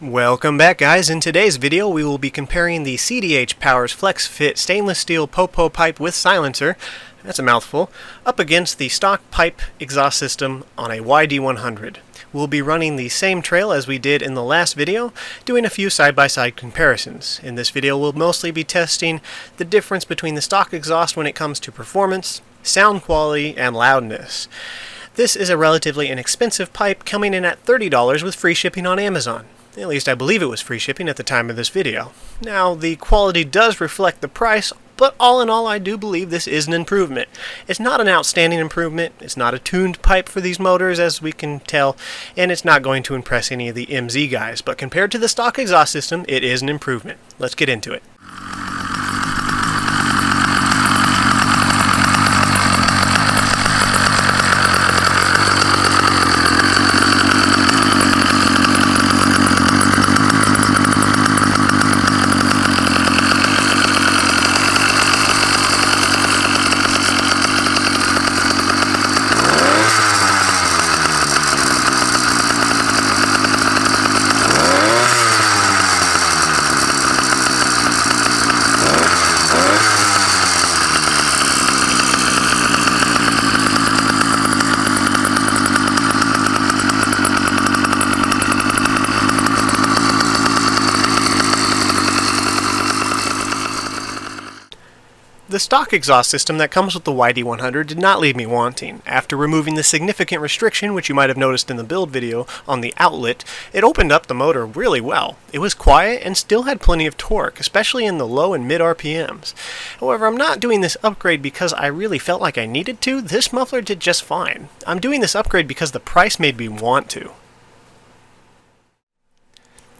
Welcome back, guys. In today's video we will be comparing the CDHPOWER's Flex Fit stainless steel popo pipe with silencer, that's a mouthful, up against the stock pipe exhaust system on a YD100. We'll be running the same trail as we did in the last video, doing a few side-by-side comparisons. In this video we'll mostly be testing the difference between the stock exhaust when it comes to performance, sound quality, and loudness. This is a relatively inexpensive pipe, coming in at $30 with free shipping on Amazon. At least I believe it was free shipping at the time of this video. Now, the quality does reflect the price, but all in all I do believe this is an improvement. It's not an outstanding improvement, it's not a tuned pipe for these motors as we can tell, and it's not going to impress any of the MZ guys, but compared to the stock exhaust system, it is an improvement. Let's get into it. The stock exhaust system that comes with the YD100 did not leave me wanting. After removing the significant restriction, which you might have noticed in the build video, on the outlet, it opened up the motor really well. It was quiet and still had plenty of torque, especially in the low and mid RPMs. However, I'm not doing this upgrade because I really felt like I needed to. This muffler did just fine. I'm doing this upgrade because the price made me want to.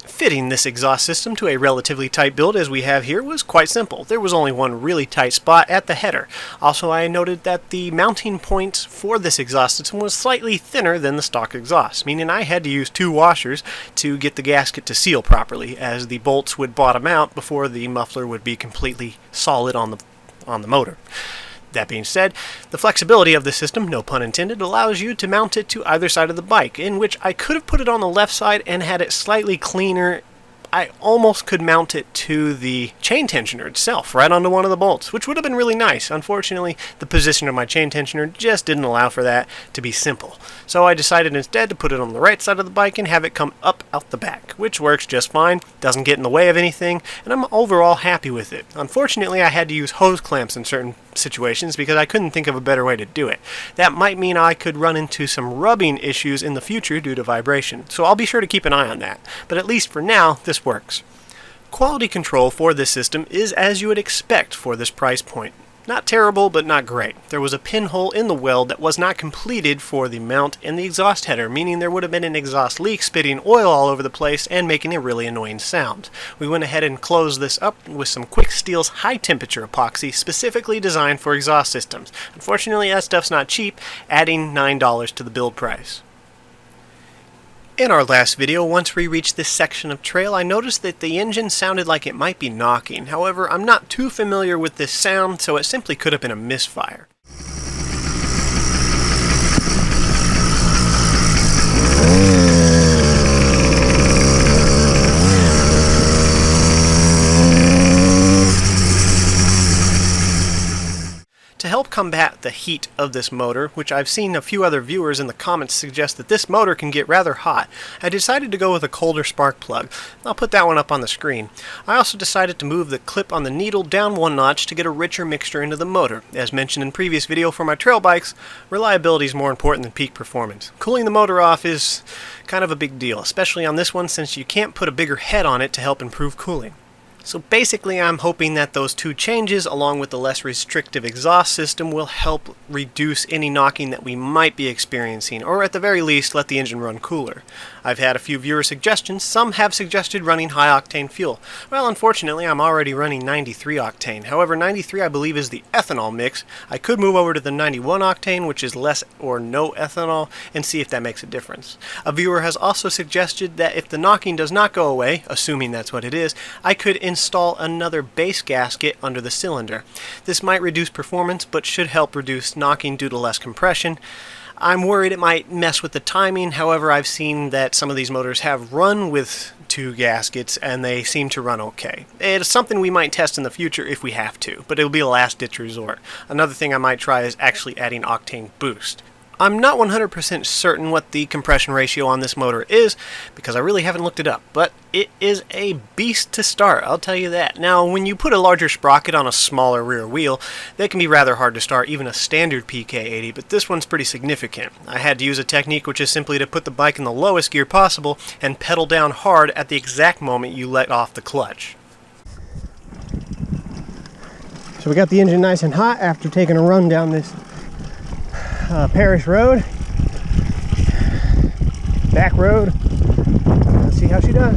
Fitting this exhaust system to a relatively tight build as we have here was quite simple. There was only one really tight spot at the header. Also, I noted that the mounting point for this exhaust system was slightly thinner than the stock exhaust, meaning I had to use two washers to get the gasket to seal properly, as the bolts would bottom out before the muffler would be completely solid on the motor. That being said, the flexibility of the system, no pun intended, allows you to mount it to either side of the bike, in which I could have put it on the left side and had it slightly cleaner. I almost could mount it to the chain tensioner itself, right onto one of the bolts, which would have been really nice. Unfortunately, the position of my chain tensioner just didn't allow for that to be simple. So I decided instead to put it on the right side of the bike and have it come up out the back, which works just fine, doesn't get in the way of anything, and I'm overall happy with it. Unfortunately, I had to use hose clamps in certain situations because I couldn't think of a better way to do it. That might mean I could run into some rubbing issues in the future due to vibration, so I'll be sure to keep an eye on that. But at least for now, this works. Quality control for this system is as you would expect for this price point. Not terrible, but not great. There was a pinhole in the weld that was not completed for the mount and the exhaust header, meaning there would have been an exhaust leak spitting oil all over the place and making a really annoying sound. We went ahead and closed this up with some Quick Steel's high temperature epoxy specifically designed for exhaust systems. Unfortunately, that stuff's not cheap, adding $9 to the build price. In our last video, once we reached this section of trail, I noticed that the engine sounded like it might be knocking. However, I'm not too familiar with this sound, so it simply could have been a misfire. To help combat the heat of this motor, which I've seen a few other viewers in the comments suggest that this motor can get rather hot, I decided to go with a colder spark plug. I'll put that one up on the screen. I also decided to move the clip on the needle down one notch to get a richer mixture into the motor. As mentioned in previous video for my trail bikes, reliability is more important than peak performance. Cooling the motor off is kind of a big deal, especially on this one since you can't put a bigger head on it to help improve cooling. So basically I'm hoping that those two changes, along with the less restrictive exhaust system, will help reduce any knocking that we might be experiencing, or at the very least let the engine run cooler. I've had a few viewer suggestions. Some have suggested running high octane fuel. Well, unfortunately I'm already running 93 octane. However, 93 I believe is the ethanol mix. I could move over to the 91 octane, which is less or no ethanol, and see if that makes a difference. A viewer has also suggested that if the knocking does not go away, assuming that's what it is, I could install another base gasket under the cylinder. This might reduce performance, but should help reduce knocking due to less compression. I'm worried it might mess with the timing. However, I've seen that some of these motors have run with 2 gaskets and they seem to run okay. It's something we might test in the future if we have to, but it'll be a last ditch resort. Another thing I might try is actually adding octane boost. I'm not 100% certain what the compression ratio on this motor is because I really haven't looked it up, but it is a beast to start, I'll tell you that. Now, when you put a larger sprocket on a smaller rear wheel, they can be rather hard to start, even a standard PK80, but this one's pretty significant. I had to use a technique which is simply to put the bike in the lowest gear possible and pedal down hard at the exact moment you let off the clutch. So we got the engine nice and hot after taking a run down this Parish Road, back road. Let's see how she does.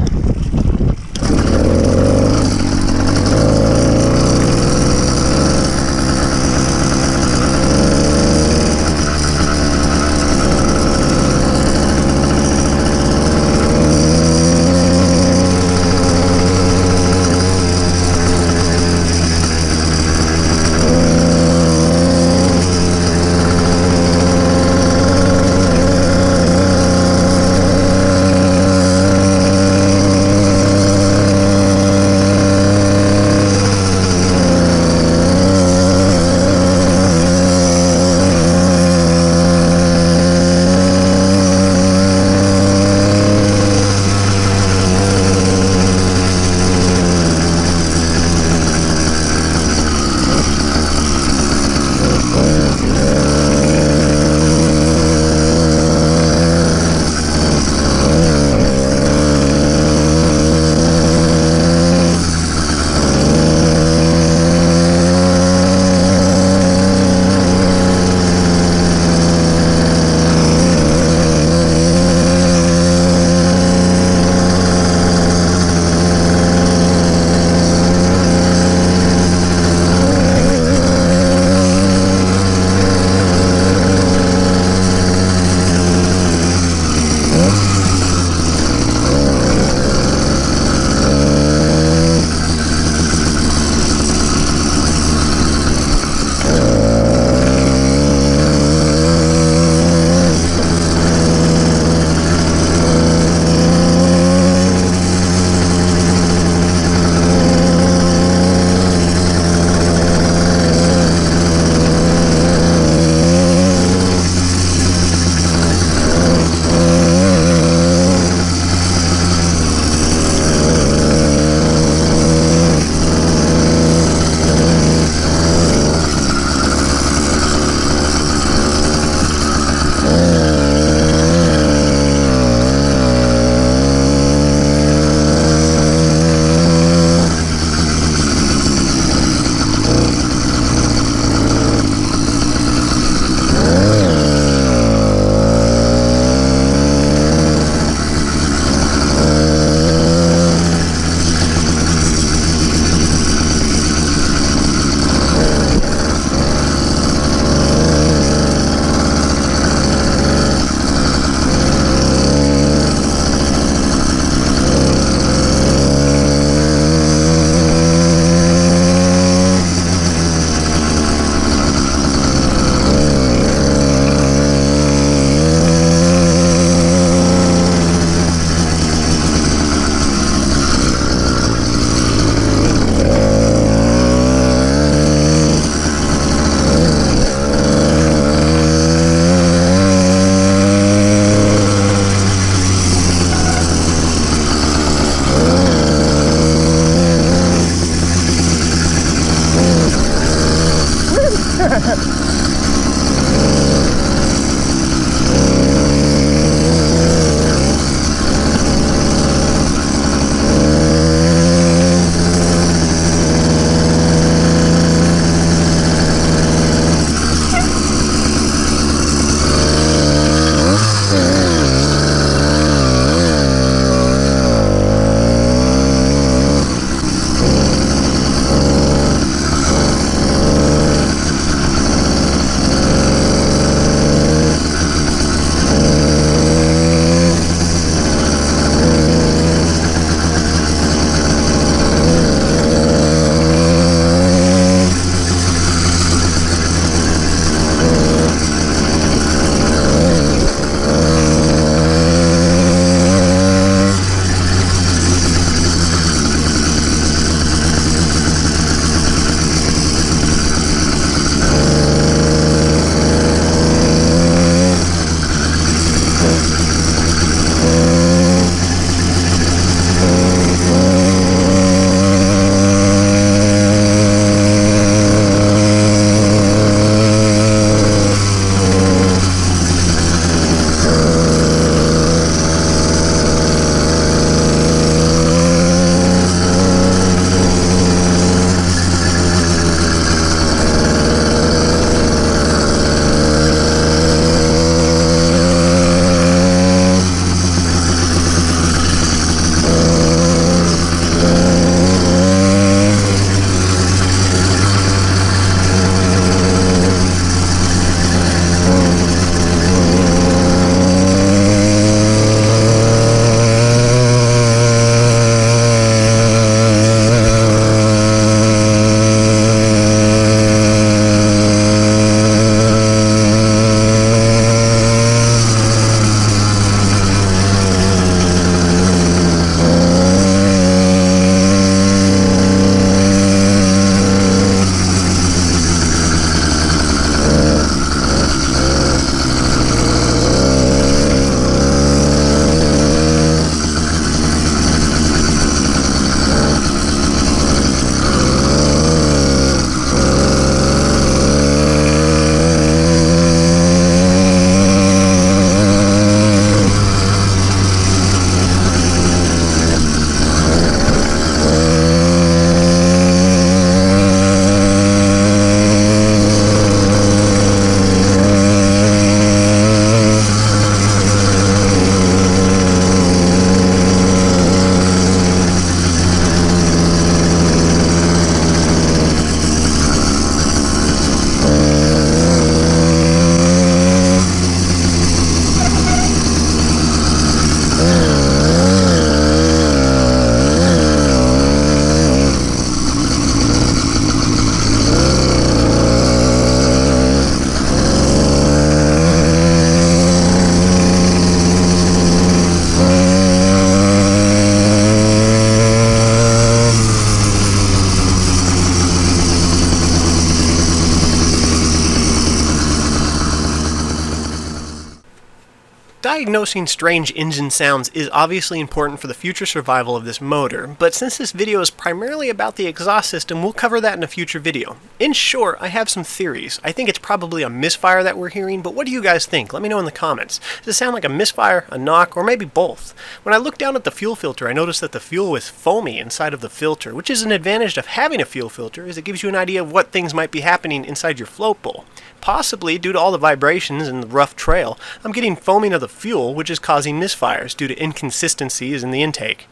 Diagnosing strange engine sounds is obviously important for the future survival of this motor, but since this video is primarily about the exhaust system, we'll cover that in a future video. In short, I have some theories. I think it's probably a misfire that we're hearing, but what do you guys think? Let me know in the comments. Does it sound like a misfire, a knock, or maybe both? When I looked down at the fuel filter, I noticed that the fuel was foamy inside of the filter, which is an advantage of having a fuel filter, as it gives you an idea of what things might be happening inside your float bowl. Possibly, due to all the vibrations and the rough trail, I'm getting foaming of the fuel, which is causing misfires due to inconsistencies in the intake.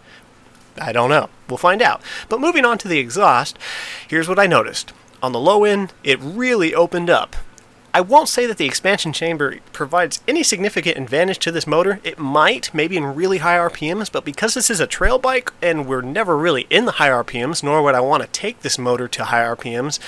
I don't know. We'll find out. But moving on to the exhaust, here's what I noticed. On the low end, it really opened up. I won't say that the expansion chamber provides any significant advantage to this motor. It might, maybe in really high RPMs, but because this is a trail bike and we're never really in the high RPMs, nor would I want to take this motor to high RPMs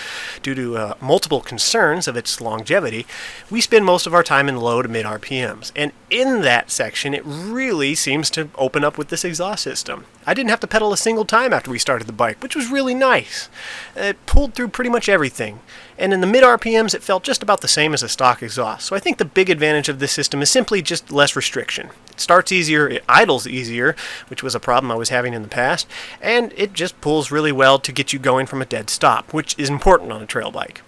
due to multiple concerns of its longevity, we spend most of our time in low to mid RPMs. And in that section, it really seems to open up with this exhaust system. I didn't have to pedal a single time after we started the bike, which was really nice. It pulled through pretty much everything. And in the mid RPMs, it felt just about the same as a stock exhaust. So I think the big advantage of this system is simply just less restriction. It starts easier, it idles easier, which was a problem I was having in the past, and it just pulls really well to get you going from a dead stop, which is important on a trail bike.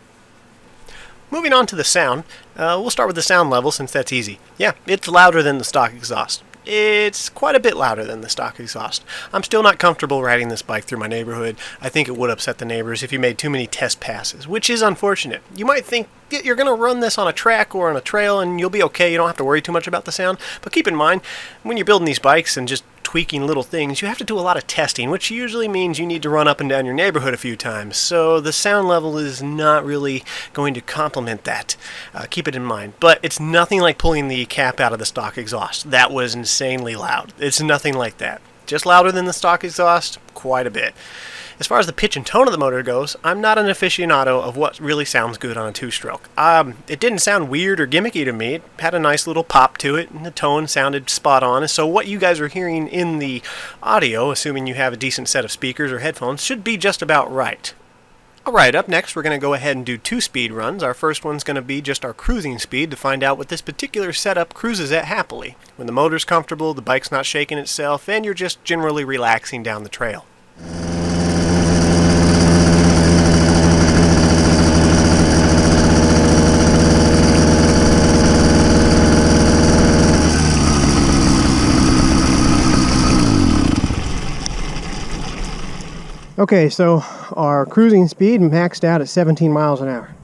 Moving on to the sound, we'll start with the sound level since that's easy. Yeah, it's louder than the stock exhaust. It's quite a bit louder than the stock exhaust. I'm still not comfortable riding this bike through my neighborhood. I think it would upset the neighbors if you made too many test passes, which is unfortunate. You might think you're going to run this on a track or on a trail and you'll be okay. You don't have to worry too much about the sound. But keep in mind, when you're building these bikes and just tweaking little things, you have to do a lot of testing, which usually means you need to run up and down your neighborhood a few times. So the sound level is not really going to complement that. Keep it in mind. But it's nothing like pulling the cap out of the stock exhaust. That was insanely loud. It's nothing like that. Just louder than the stock exhaust, quite a bit. As far as the pitch and tone of the motor goes, I'm not an aficionado of what really sounds good on a two-stroke. It didn't sound weird or gimmicky to me. It had a nice little pop to it, and the tone sounded spot on. So what you guys are hearing in the audio, assuming you have a decent set of speakers or headphones, should be just about right. Alright, up next we're going to go ahead and do 2 speed runs. Our first one's going to be just our cruising speed to find out what this particular setup cruises at happily. When the motor's comfortable, the bike's not shaking itself, and you're just generally relaxing down the trail. Okay, so our cruising speed maxed out at 17 miles an hour.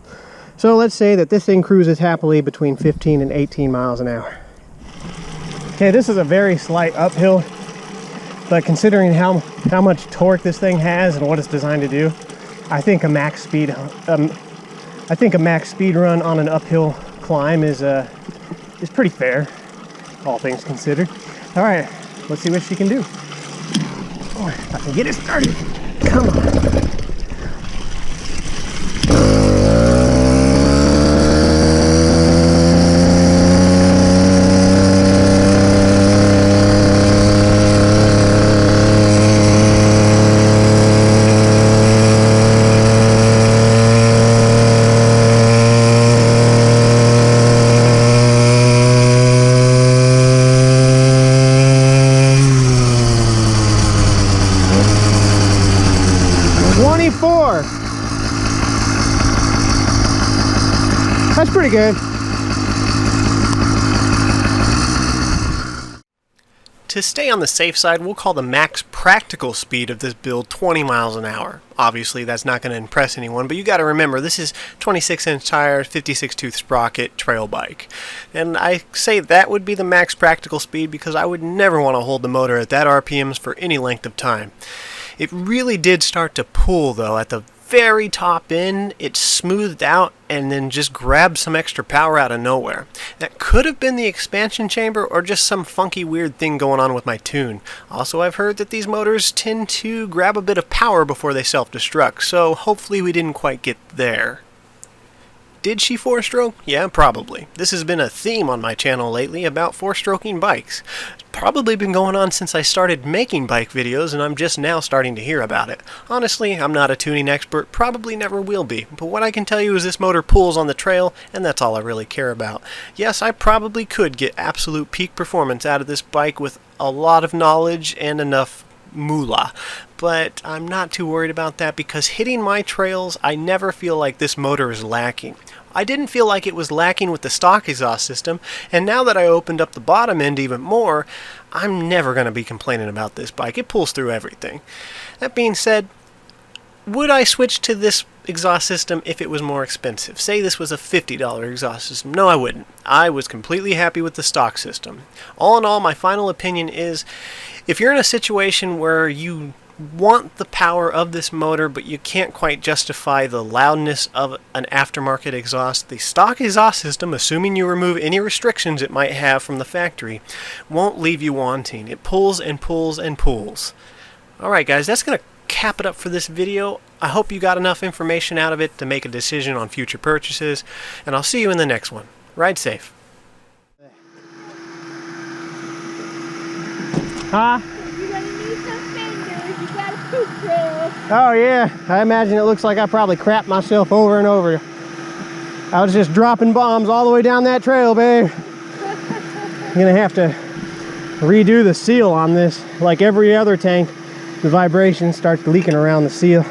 So let's say that this thing cruises happily between 15 and 18 miles an hour. Okay, this is a very slight uphill, but considering how much torque this thing has and what it's designed to do, I think a max speed run on an uphill climb is pretty fair, all things considered. All right, let's see what she can do. Oh, if I can get it started. Come on. That's pretty good. To stay on the safe side, we'll call the max practical speed of this build 20 miles an hour. Obviously, that's not going to impress anyone, but you got to remember, this is 26-inch tires, 56-tooth sprocket trail bike. And I say that would be the max practical speed because I would never want to hold the motor at that RPMs for any length of time. It really did start to pull, though, at the very top end. It smoothed out and then just grabbed some extra power out of nowhere. That could have been the expansion chamber or just some funky weird thing going on with my tune. Also, I've heard that these motors tend to grab a bit of power before they self-destruct, so hopefully we didn't quite get there. Did she four-stroke? Yeah, probably. This has been a theme on my channel lately about four-stroking bikes. It's probably been going on since I started making bike videos, and I'm just now starting to hear about it. Honestly, I'm not a tuning expert, probably never will be, but what I can tell you is this motor pulls on the trail, and that's all I really care about. Yes, I probably could get absolute peak performance out of this bike with a lot of knowledge and enough moolah, but I'm not too worried about that because hitting my trails, I never feel like this motor is lacking. I didn't feel like it was lacking with the stock exhaust system, and now that I opened up the bottom end even more, I'm never going to be complaining about this bike. It pulls through everything. That being said, would I switch to this exhaust system if it was more expensive? Say this was a $50 exhaust system. No, I wouldn't. I was completely happy with the stock system. All in all, my final opinion is, if you're in a situation where you want the power of this motor but you can't quite justify the loudness of an aftermarket exhaust, the stock exhaust system, assuming you remove any restrictions it might have from the factory, won't leave you wanting. It pulls and pulls and pulls. Alright guys, that's going to cap it up for this video. I hope you got enough information out of it to make a decision on future purchases, and I'll see you in the next one. Ride safe. Huh? You're gonna need some fingers. You got a poop trail. Oh yeah, I imagine it looks like I probably crapped myself over and over. I was just dropping bombs all the way down that trail, babe. I'm gonna have to redo the seal on this. Like every other tank, the vibration starts leaking around the seal.